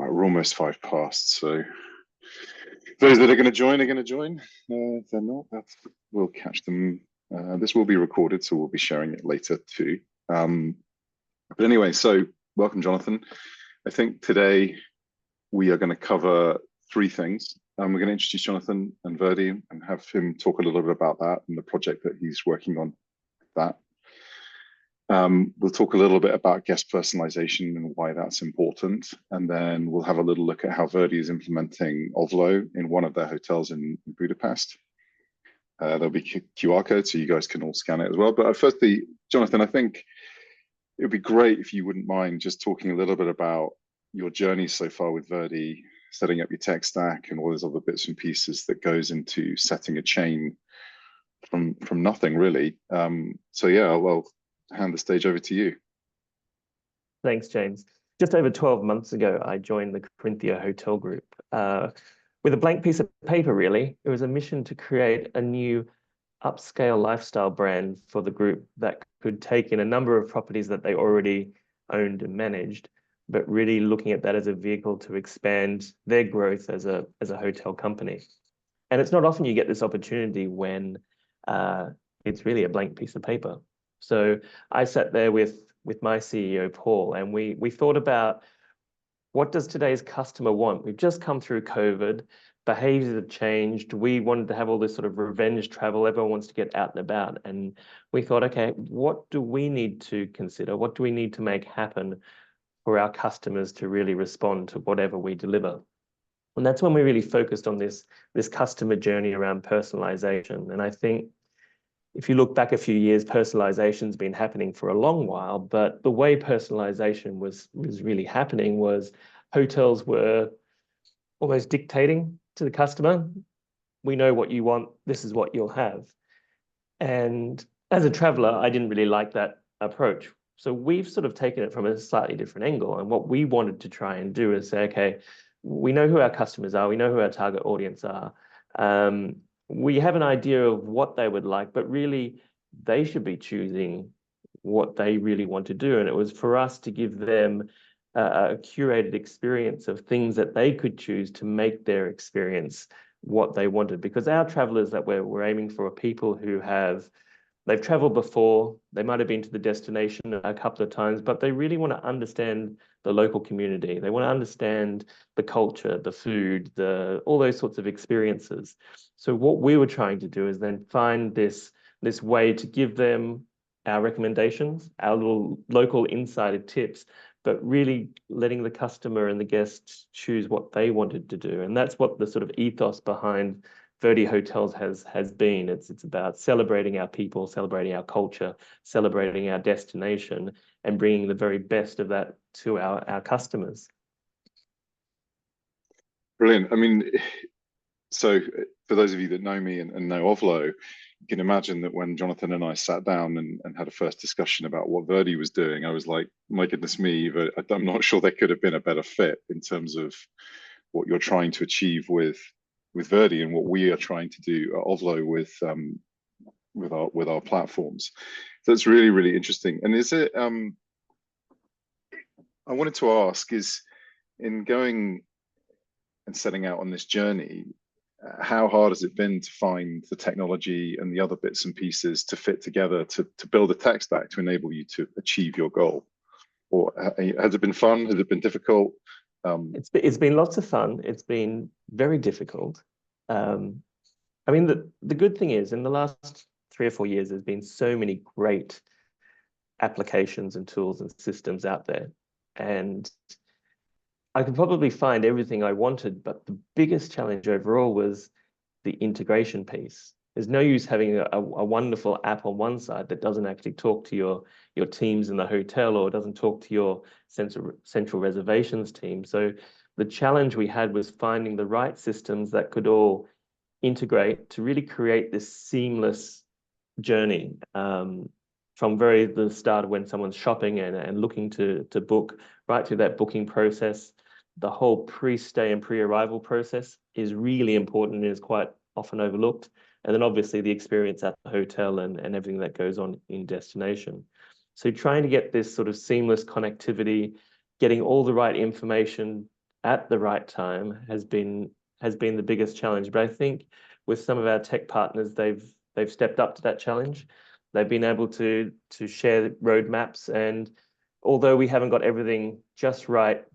We're almost 5 past, so those that are going to join are going to join. If they're not, we'll catch them. This will be recorded, so we'll be sharing it later too. But anyway, so welcome, Jonathon. I think today we are going to cover 3 things. We're going to introduce Jonathon and Verdi and have him talk a little bit about that and the project that he's working on. We'll talk a little bit about guest personalization and why that's important. And then we'll have a little look at how Verdi is implementing Obvlo in one of their hotels in Budapest. There'll be QR codes, so you guys can all scan it as well. But firstly, Jonathon, I think it would be great if you wouldn't mind just talking a little bit about your journey so far with Verdi, setting up your tech stack and all those other bits and pieces that goes into setting a chain from nothing, really. So yeah, well, hand the stage over to you. Thanks, James. Just over 12 months ago, I joined the Corinthia Hotel Group with a blank piece of paper, really. It was a mission to create a new upscale lifestyle brand for the group that could take in a number of properties that they already owned and managed, but really looking at that as a vehicle to expand their growth as a hotel company. And it's not often you get this opportunity when it's really a blank piece of paper. So I sat there with my CEO, Paul, and we thought about, what does today's customer want? We've just come through COVID, behaviors have changed. We wanted to have all this sort of revenge travel. Everyone wants to get out and about. And we thought, okay, what do we need to consider? What do we need to make happen for our customers to really respond to whatever we deliver? And that's when we really focused on this customer journey around personalization. And I think if you look back a few years, personalization's been happening for a long while, but the way personalization was really happening was hotels were almost dictating to the customer. We know what you want, this is what you'll have. And as a traveler, I didn't really like that approach. So we've sort of taken it from a slightly different angle. And what we wanted to try and do is say, okay, we know who our customers are, we know who our target audience are. We have an idea of what they would like, but really they should be choosing what they really want to do. And it was for us to give them a curated experience of things that they could choose to make their experience what they wanted. Because our travelers that we're aiming for are people who they've traveled before, they might have been to the destination a couple of times, but they really want to understand the local community. They want to understand the culture, the food, all those sorts of experiences. So what we were trying to do is then find this way to give them our recommendations, our little local insider tips, but really letting the customer and the guests choose what they wanted to do. And that's what the sort of ethos behind Verdi Hotels has been. It's about celebrating our people, celebrating our culture, celebrating our destination, and bringing the very best of that to our customers. Brilliant. I mean, so for those of you that know me and know Obvlo, you can imagine that when Jonathon and I sat down and had a first discussion about what Verdi was doing, I was like, my goodness me, I'm not sure there could have been a better fit in terms of what you're trying to achieve with Verdi and what we are trying to do at Obvlo with our platforms. So it's really, really interesting. And is it, I wanted to ask, is in going and setting out on this journey, how hard has it been to find the technology and the other bits and pieces to fit together to build a tech stack to enable you to achieve your goal? Or has it been fun? Has it been difficult? It's been lots of fun. It's been very difficult. I mean, the good thing is in the last 3 or 4 years, there's been so many great applications and tools and systems out there. And I could probably find everything I wanted, but the biggest challenge overall was the integration piece. There's no use having a wonderful app on one side that doesn't actually talk to your teams in the hotel or doesn't talk to your central reservations team. So the challenge we had was finding the right systems that could all integrate to really create this seamless journey from the start of when someone's shopping and looking to book, right through that booking process. The whole pre-stay and pre-arrival process is really important and is quite often overlooked. And then obviously the experience at the hotel and everything that goes on in destination. So trying to get this sort of seamless connectivity, getting all the right information at the right time has been the biggest challenge. But I think with some of our tech partners, they've stepped up to that challenge. They've been able to share roadmaps, and although we haven't got everything just right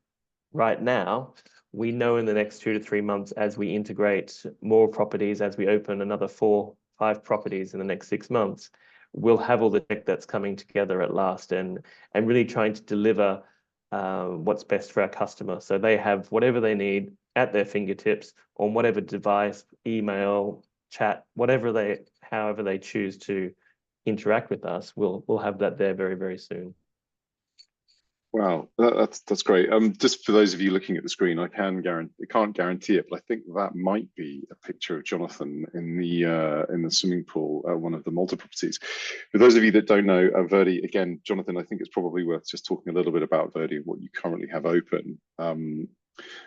now, we know in the next 2 to 3 months, as we integrate more properties, as we open another 4, 5 properties in the next 6 months, we'll have all the tech that's coming together at last, and really trying to deliver what's best for our customer. So they have whatever they need at their fingertips on whatever device, email, chat, however they choose to interact with us, we'll have that there very, very soon. Wow, that's great. Just for those of you looking at the screen, I can't guarantee it, but I think that might be a picture of Jonathon in the swimming pool at one of the Malta properties. For those of you that don't know, Verdi, again, Jonathon, I think it's probably worth just talking a little bit about Verdi, what you currently have open.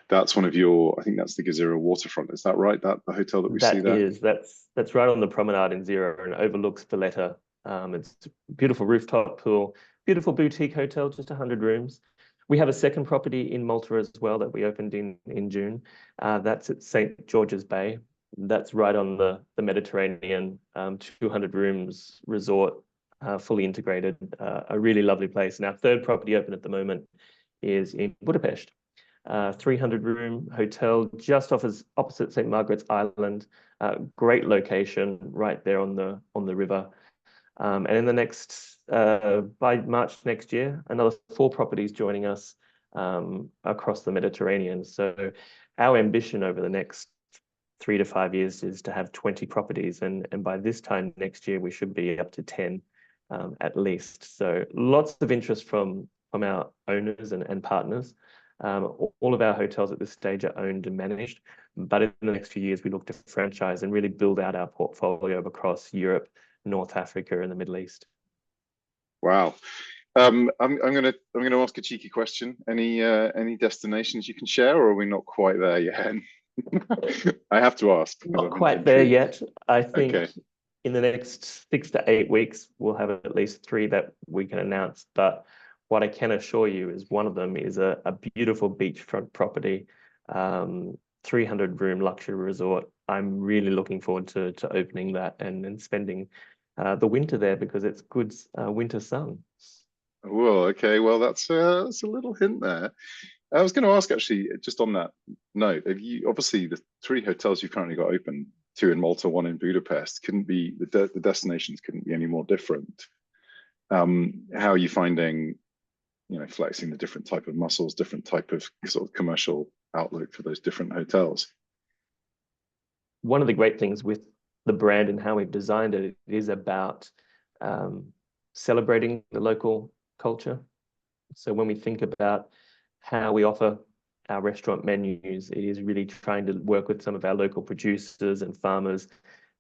That's one of your, I think that's the Gazira waterfront. Is that right? That the hotel that we see there? That's right on the promenade in Zero and overlooks Valletta. It's a beautiful rooftop pool, beautiful boutique hotel, just 100 rooms. We have a second property in Malta as well that we opened in June. That's at St. George's Bay. That's right on the Mediterranean, 200 rooms resort, fully integrated, a really lovely place. And our third property open at the moment is in Budapest. 300-room hotel just opposite St. Margaret's Island. Great location right there on the river. And in the next, by March next year, another 4 properties joining us across the Mediterranean. So our ambition over the next 3 to 5 years is to have 20 properties. And by this time next year, we should be up to 10 at least. So lots of interest from our owners and partners. All of our hotels at this stage are owned and managed, but in the next few years, we look to franchise and really build out our portfolio across Europe, North Africa, and the Middle East. Wow. I'm gonna ask a cheeky question. Any destinations you can share, or are we not quite there yet? I have to ask. Not quite there yet. I think okay. in the next 6 to 8 weeks, we'll have at least 3 that we can announce. But what I can assure you is one of them is a beautiful beachfront property, 300-room luxury resort. I'm really looking forward to opening that and spending the winter there because it's good winter sun. Well, okay. Well, that's a little hint there. I was going to ask actually, just on that note, have you obviously the 3 hotels you've currently got open, 2 in Malta, 1 in Budapest, couldn't be the destinations couldn't be any more different. How are you finding, flexing the different type of muscles, different type of sort of commercial outlook for those different hotels? One of the great things with the brand and how we've designed it is about celebrating the local culture. So when we think about how we offer our restaurant menus, it is really trying to work with some of our local producers and farmers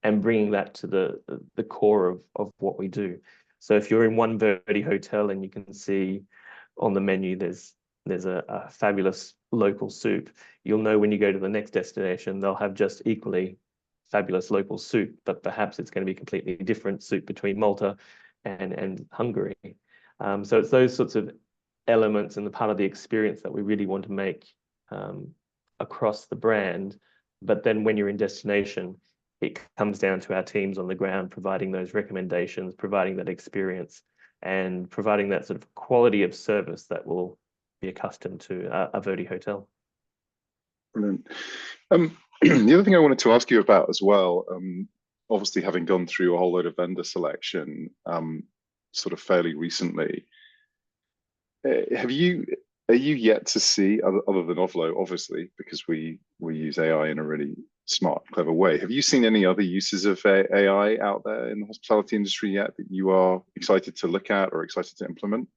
and bringing that to the core of what we do. So if you're in one Verdi hotel and you can see on the menu there's a fabulous local soup, you'll know when you go to the next destination they'll have just equally fabulous local soup, but perhaps it's going to be completely different soup between Malta and Hungary. So it's those sorts of elements and the part of the experience that we really want to make across the brand. But then when you're in destination, it comes down to our teams on the ground providing those recommendations, providing that experience, and providing that sort of quality of service that will be accustomed to a Verdi hotel. Brilliant. The other thing I wanted to ask you about as well, obviously having gone through a whole load of vendor selection sort of fairly recently, are you yet to see, other than Obvlo, obviously, because we use AI in a really smart, clever way, have you seen any other uses of AI out there in the hospitality industry yet that you are excited to look at or excited to implement?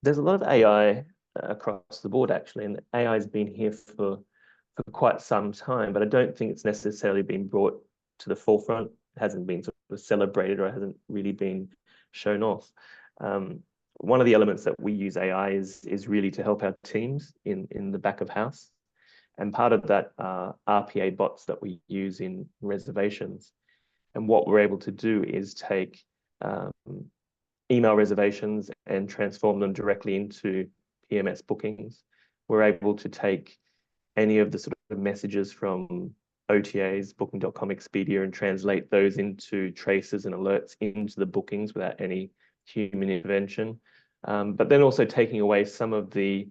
There's a lot of AI across the board, actually, and AI has been here for quite some time, but I don't think it's necessarily been brought to the forefront. It hasn't been sort of celebrated, or it hasn't really been shown off. One of the elements that we use AI is really to help our teams in the back of house. And part of that are RPA bots that we use in reservations. And what we're able to do is take email reservations and transform them directly into PMS bookings. we're able to take any of the sort of messages from OTAs, Booking.com, Expedia, and translate those into traces and alerts into the bookings without any human intervention. But then also taking away some of the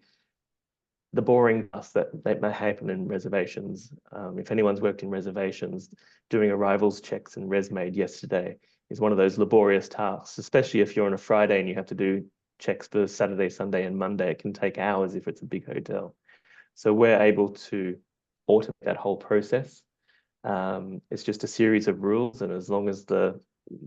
boring stuff that may happen in reservations. If anyone's worked in reservations, doing arrivals checks and ResMade yesterday is one of those laborious tasks, especially if you're on a Friday and you have to do checks for Saturday, Sunday, and Monday. It can take hours if it's a big hotel. So we're able to automate that whole process. It's just a series of rules, and as long as the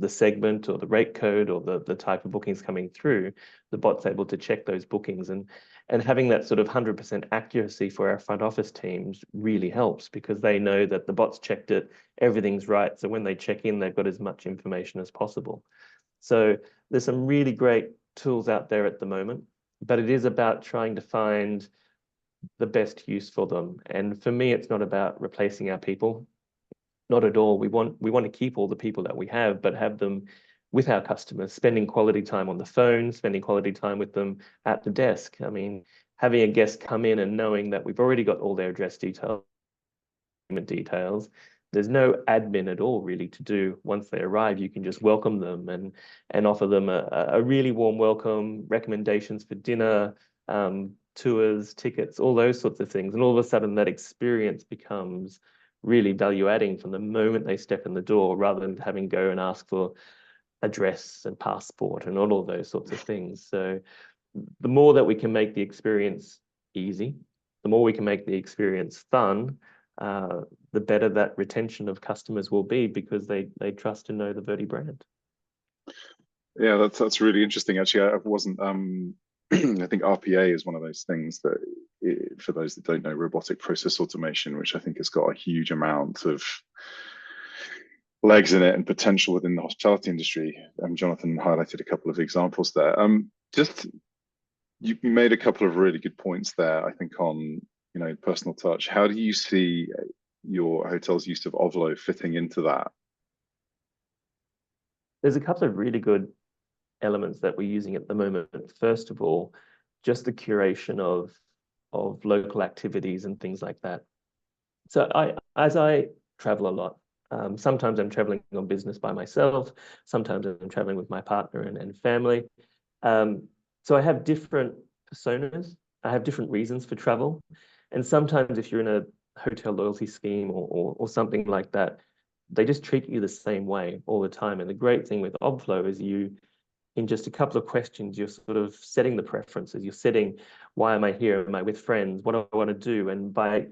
segment or the rate code or the type of bookings coming through, the bot's able to check those bookings, and having that sort of 100% accuracy for our front office teams really helps, because they know that the bot's checked it, everything's right. So when they check in, they've got as much information as possible. So there's some really great tools out there at the moment, but it is about trying to find the best use for them. And for me, it's not about replacing our people. Not at all. We want to keep all the people that we have, but have them with our customers, spending quality time on the phone, spending quality time with them at the desk. I mean, having a guest come in and knowing that we've already got all their address details, there's no admin at all really to do. Once they arrive, you can just welcome them and offer them a really warm welcome, recommendations for dinner, tours, tickets, all those sorts of things. And all of a sudden that experience becomes really value adding from the moment they step in the door, rather than having to go and ask for address and passport and all of those sorts of things. So the more that we can make the experience easy, the more we can make the experience fun, the better that retention of customers will be, because they trust and know the Verdi brand. Yeah, that's really interesting. Actually, I wasn't. I think RPA is one of those things that, for those that don't know, robotic process automation, which I think has got a huge amount of legs in it and potential within the hospitality industry. Jonathon highlighted a couple of examples there. Just you made a couple of really good points there, I think, on personal touch. How do you see your hotel's use of Obvlo fitting into that? There's a couple of really good elements that we're using at the moment. First of all, just the curation of local activities and things like that. So as I travel a lot, sometimes I'm traveling on business by myself, sometimes I'm traveling with my partner and family. So I have different personas, I have different reasons for travel. And sometimes if you're in a hotel loyalty scheme or something like that, they just treat you the same way all the time. And the great thing with Obvlo is in just a couple of questions, you're sort of setting the preferences. You're setting, why am I here? Am I with friends? What do I want to do? And by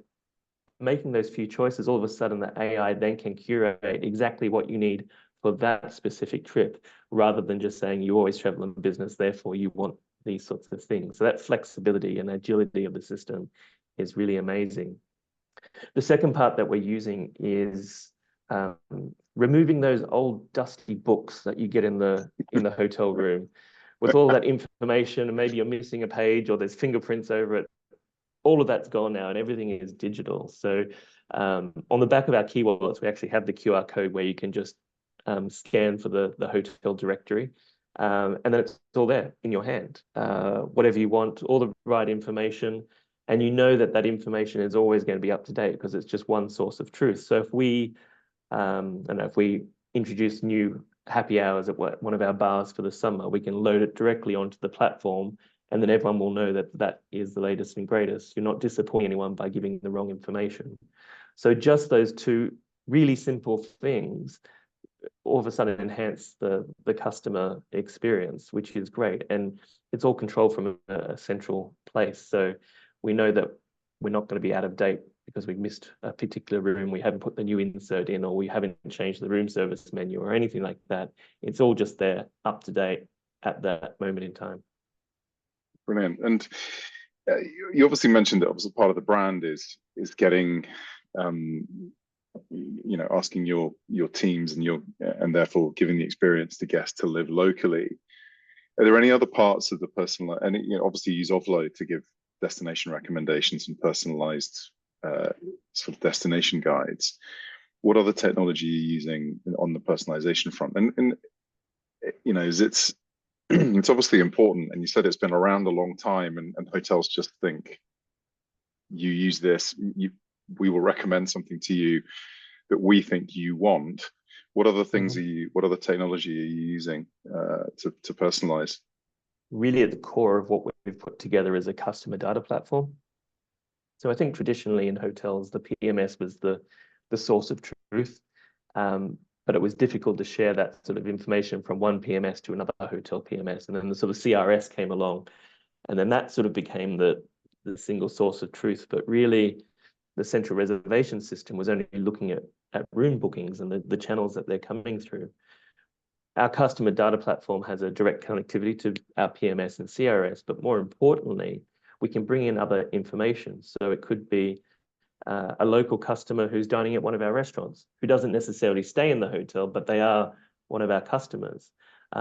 making those few choices, all of a sudden the AI then can curate exactly what you need for that specific trip, rather than just saying you always travel in business, therefore you want these sorts of things. So that flexibility and agility of the system is really amazing. The second part that we're using is removing those old dusty books that you get in the hotel room with all that information, and maybe you're missing a page or there's fingerprints over it. All of that's gone now and everything is digital. So on the back of our key wallets, we actually have the QR code where you can just scan for the hotel directory, and then it's all there in your hand. Whatever you want, all the right information, and you know that information is always going to be up to date because it's just one source of truth. So if we if we introduce new happy hours at one of our bars for the summer, we can load it directly onto the platform, and then everyone will know that is the latest and greatest. You're not disappointing anyone by giving the wrong information. So just those two really simple things all of a sudden enhance the customer experience, which is great. And it's all controlled from a central place. So we know that we're not going to be out of date because we've missed a particular room, we haven't put the new insert in, or we haven't changed the room service menu or anything like that. It's all just there, up to date at that moment in time. Brilliant. And you obviously mentioned that obviously part of the brand is getting, asking your teams and therefore giving the experience to guests to live locally. Are there any other parts of the personal, and obviously you use Obvlo to give destination recommendations and personalized sort of destination guides. What other technology are you using on the personalization front? And it's obviously important, and you said it's been around a long time, and hotels just think you use this, we will recommend something to you that we think you want. What other things what other technology are you using to personalize? Really at the core of what we've put together is a customer data platform. So I think traditionally in hotels, the PMS was the source of truth, but it was difficult to share that sort of information from one PMS to another hotel PMS. And then the sort of CRS came along, and then that sort of became the single source of truth. But really, the central reservation system was only looking at room bookings and the channels that they're coming through. Our customer data platform has a direct connectivity to our PMS and CRS, but more importantly, we can bring in other information. So it could be a local customer who's dining at one of our restaurants, who doesn't necessarily stay in the hotel, but they are one of our customers.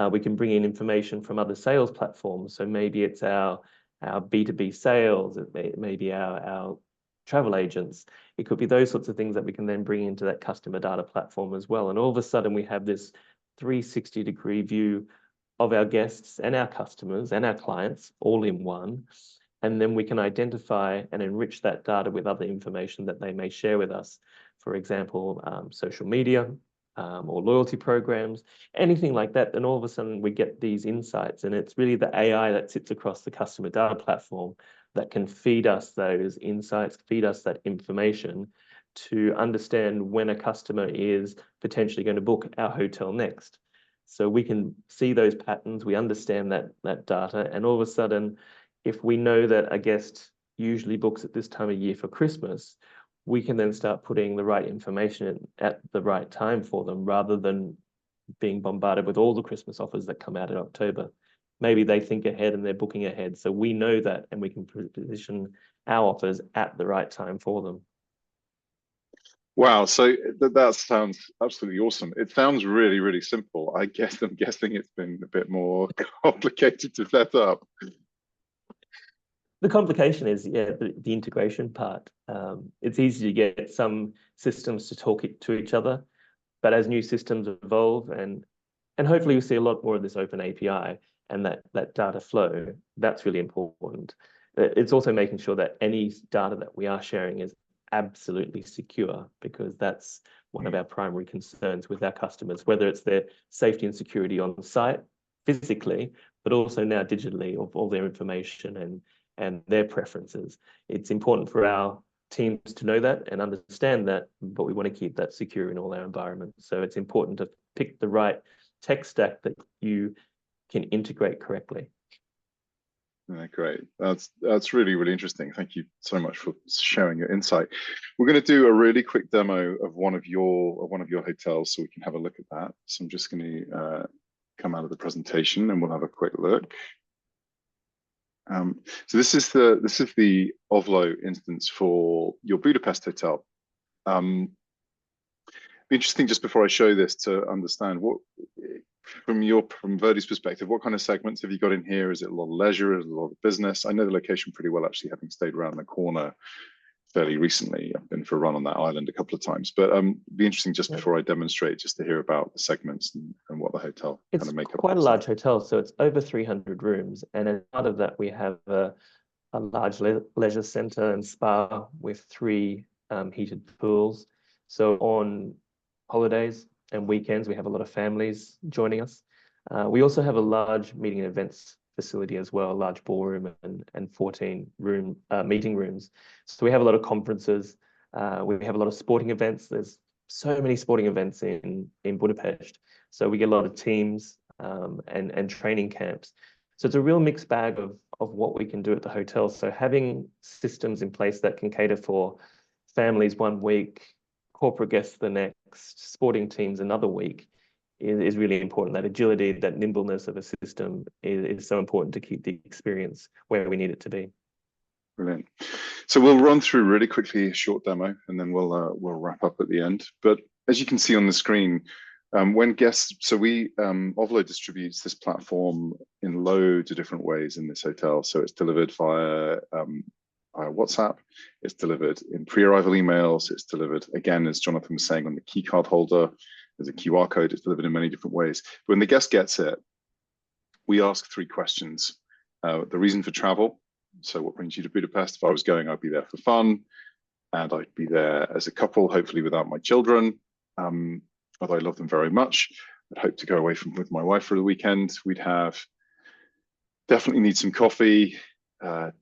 We can bring in information from other sales platforms. So maybe it's our B2B sales, it may be our travel agents. It could be those sorts of things that we can then bring into that customer data platform as well. And all of a sudden we have this 360-degree view of our guests and our customers and our clients all in one. And then we can identify and enrich that data with other information that they may share with us. For example, social media or loyalty programs, anything like that. And all of a sudden we get these insights, and it's really the AI that sits across the customer data platform that can feed us those insights, feed us that information to understand when a customer is potentially going to book our hotel next. So we can see those patterns, we understand that data, and all of a sudden, if we know that a guest usually books at this time of year for Christmas, we can then start putting the right information at the right time for them, rather than being bombarded with all the Christmas offers that come out in October. Maybe they think ahead and they're booking ahead. So we know that, and we can position our offers at the right time for them. Wow, so that sounds absolutely awesome. It sounds really, really simple. I'm guessing it's been a bit more complicated to set up. The complication is, yeah, the integration part. It's easy to get some systems to talk to each other, but as new systems evolve, and hopefully we see a lot more of this open API and that data flow, that's really important. It's also making sure that any data that we are sharing is absolutely secure, because that's one of our primary concerns with our customers, whether it's their safety and security on site physically, but also now digitally, of all their information and their preferences. It's important for our teams to know that and understand that, but we want to keep that secure in all our environments. So it's important to pick the right tech stack that you can integrate correctly. Great. That's really, really interesting. Thank you so much for sharing your insight. We're going to do a really quick demo of one of your hotels, so we can have a look at that. So I'm just going to come out of the presentation and we'll have a quick look. So this is the Obvlo instance for your Budapest hotel. Be interesting, just before I show this, to understand what, from Verdi's perspective, what kind of segments have you got in here? Is it a lot of leisure? Is it a lot of business? I know the location pretty well, actually, having stayed around the corner fairly recently. I've been for a run on that island a couple of times, but it'd be interesting just before I demonstrate, just to hear about the segments and what the hotel kind of makeup. It's quite a large hotel, so it's over 300 rooms, and as part of that, we have a large leisure center and spa with 3 heated pools. So on holidays and weekends, we have a lot of families joining us. We also have a large meeting and events facility as well, a large ballroom and 14 meeting rooms. So we have a lot of conferences. We have a lot of sporting events. There's so many sporting events in Budapest. So we get a lot of teams and training camps. So it's a real mixed bag of what we can do at the hotel. So having systems in place that can cater for families one week, corporate guests the next, sporting teams another week, is really important. That agility, that nimbleness of a system is so important to keep the experience where we need it to be. Brilliant. So we'll run through really quickly a short demo, and then we'll wrap up at the end. But as you can see on the screen, when guests, so Obvlo distributes this platform in loads of different ways in this hotel. So it's delivered via WhatsApp, it's delivered in pre-arrival emails, it's delivered, again, as Jonathon was saying, on the key card holder. There's a QR code, it's delivered in many different ways. But when the guest gets it, we ask 3 questions. The reason for travel, So what brings you to Budapest? If I was going, I'd be there for fun, and I'd be there as a couple, hopefully without my children, although I love them very much. I'd hope to go away with my wife for the weekend. We'd definitely need some coffee,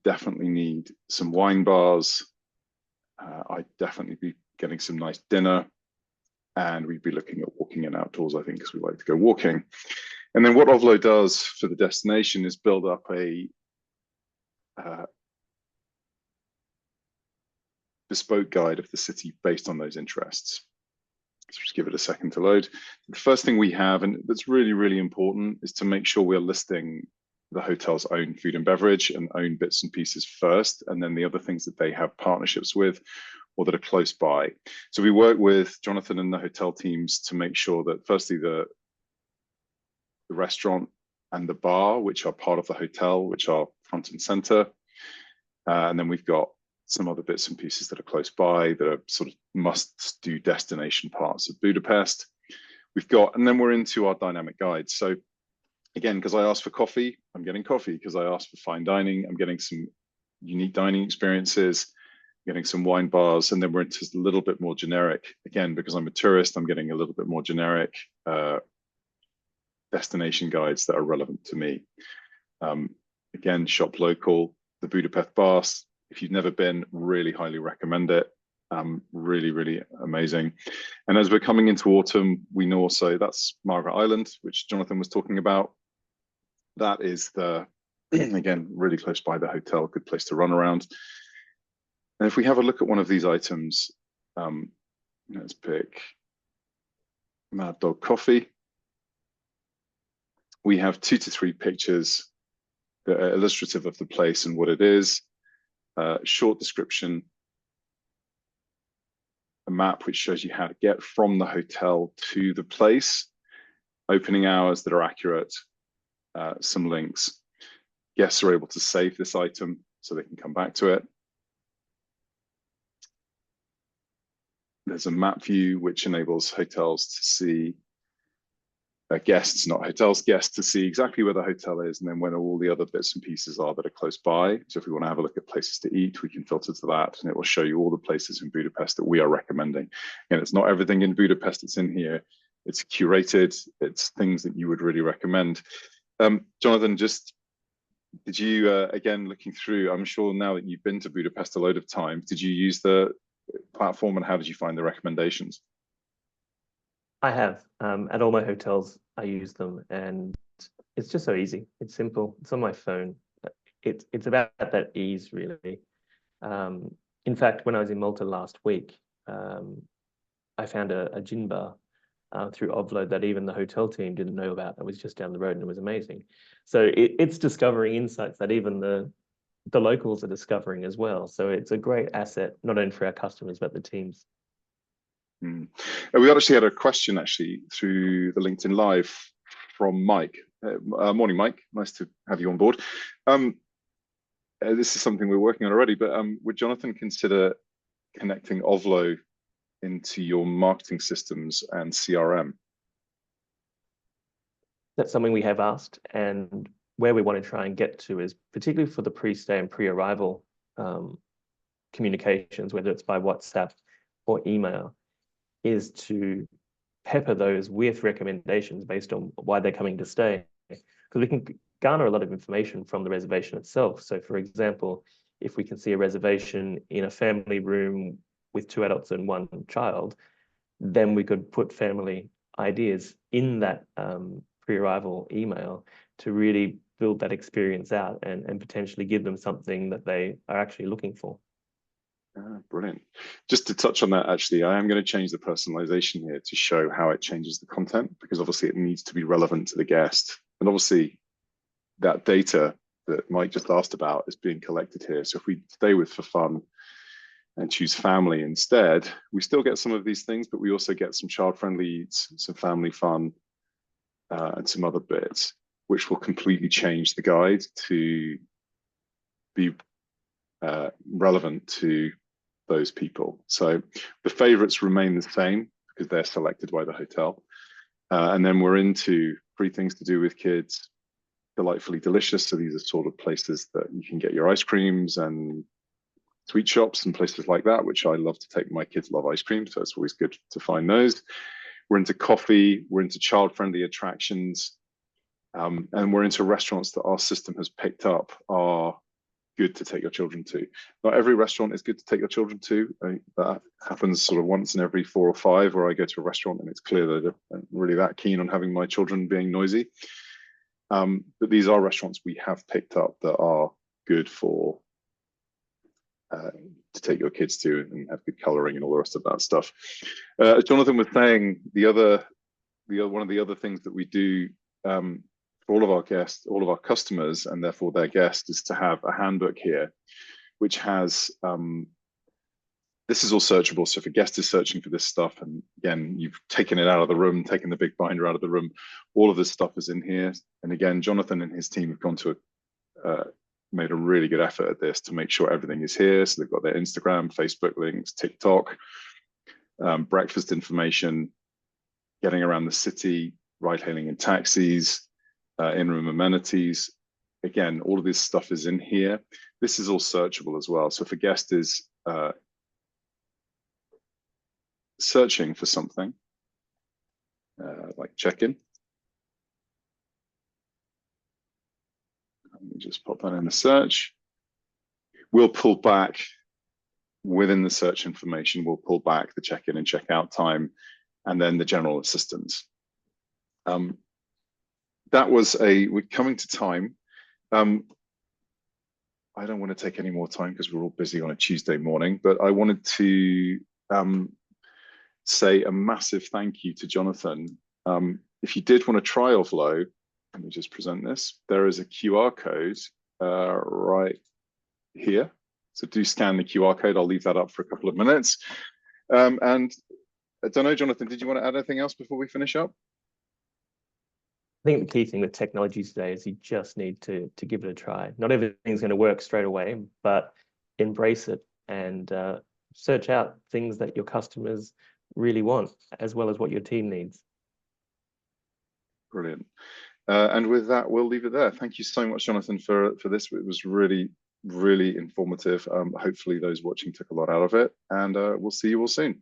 definitely need some wine bars. I'd definitely be getting some nice dinner, and we'd be looking at walking in outdoors, I think, because we like to go walking. And then what Obvlo does for the destination is build up a bespoke guide of the city based on those interests. So just give it a second to load. The first thing we have, and that's really, really important, is to make sure we're listing the hotel's own food and beverage and own bits and pieces first, and then the other things that they have partnerships with or that are close by. So we work with Jonathon and the hotel teams to make sure that firstly the restaurant and the bar, which are part of the hotel, which are front and center, and then we've got some other bits and pieces that are close by that are sort of must-do destination parts of Budapest. And then we're into our dynamic guides. So again, because I asked for coffee, I'm getting coffee. Because I asked for fine dining, I'm getting some unique dining experiences, getting some wine bars, and then we're into a little bit more generic. Again, because I'm a tourist, I'm getting a little bit more generic destination guides that are relevant to me. Again, shop local, the Budapest bars. If you've never been, really highly recommend it. Really, really amazing. And as we're coming into autumn, we know also that's Margaret Island, which Jonathon was talking about. That is again, really close by the hotel, good place to run around. And if we have a look at one of these items, let's pick Mad Dog Coffee. We have 2 to 3 pictures that are illustrative of the place and what it is. Short description, a map which shows you how to get from the hotel to the place, opening hours that are accurate, some links. Guests are able to save this item so they can come back to it. There's a map view which enables hotels to see guests, not hotels, guests to see exactly where the hotel is and then when all the other bits and pieces are that are close by. So if we want to have a look at places to eat, we can filter to that and it will show you all the places in Budapest that we are recommending. And it's not everything in Budapest that's in here. It's curated, it's things that you would really recommend. Jonathon, did you, again, looking through, I'm sure now that you've been to Budapest a load of times, did you use the platform and how did you find the recommendations? I have. At all my hotels, I use them, and it's just so easy. It's simple. It's on my phone. It's about that ease, really. In fact, when I was in Malta last week, I found a gin bar through Obvlo that even the hotel team didn't know about. That was just down the road, and it was amazing. So it's discovering insights that even the locals are discovering as well. So it's a great asset, not only for our customers, but the teams. We actually had a question through the LinkedIn Live from Mike. Morning, Mike. Nice to have you on board. This is something we're working on already, but would Jonathon consider connecting Obvlo into your marketing systems and CRM? That's something we have asked, and where we want to try and get to is particularly for the pre-stay and pre-arrival communications, whether it's by WhatsApp or email, is to pepper those with recommendations based on why they're coming to stay. Because we can garner a lot of information from the reservation itself. So for example, if we can see a reservation in a family room with 2 adults and 1 child, then we could put family ideas in that pre-arrival email to really build that experience out and potentially give them something that they are actually looking for. Brilliant. Just to touch on that, actually, I am going to change the personalization here to show how it changes the content, because obviously it needs to be relevant to the guest. And obviously that data that Mike just asked about is being collected here. So if we stay with for fun and choose family instead, we still get some of these things, but we also get some child-friendly eats, some family fun, and some other bits, which will completely change the guide to be relevant to those people. So the favorites remain the same because they're selected by the hotel. And then we're into free things to do with kids, delightfully delicious. So these are sort of places that you can get your ice creams and sweet shops and places like that, which I love to take. My kids love ice cream, so it's always good to find those. We're into coffee, we're into child-friendly attractions, and we're into restaurants that our system has picked up are good to take your children to. Not every restaurant is good to take your children to. That happens sort of once in every 4 or 5, where I go to a restaurant and it's clear that they're not really that keen on having my children being noisy. But these are restaurants we have picked up that are good for to take your kids to and have good coloring and all the rest of that stuff. As Jonathon was saying, one of the other things that we do for all of our guests, all of our customers, and therefore their guests, is to have a handbook here, which has this is all searchable. So if a guest is searching for this stuff, and again, you've taken it out of the room, taken the big binder out of the room, all of this stuff is in here. And again, Jonathon and his team have gone to made a really good effort at this to make sure everything is here. So they've got their Instagram, Facebook links, TikTok, breakfast information, getting around the city, ride-hailing in taxis, in-room amenities. Again, all of this stuff is in here. This is all searchable as well. So if a guest is searching for something, like check-in, let me just pop that in the search. We'll pull back within the search information. We'll pull back the check-in and check-out time, and then the general assistance. That was we're coming to time. I don't want to take any more time because we're all busy on a Tuesday morning, but I wanted to say a massive thank you to Jonathon. If you did want to try Obvlo, let me just present this. There is a QR code right here. So do scan the QR code. I'll leave that up for a couple of minutes. And I don't know, Jonathon, did you want to add anything else before we finish up? I think the key thing with technology today is you just need to give it a try. Not everything's going to work straight away, but embrace it and search out things that your customers really want, as well as what your team needs. Brilliant. And with that, we'll leave it there. Thank you so much, Jonathon, for this. It was really, really informative. Hopefully those watching took a lot out of it, and we'll see you all soon.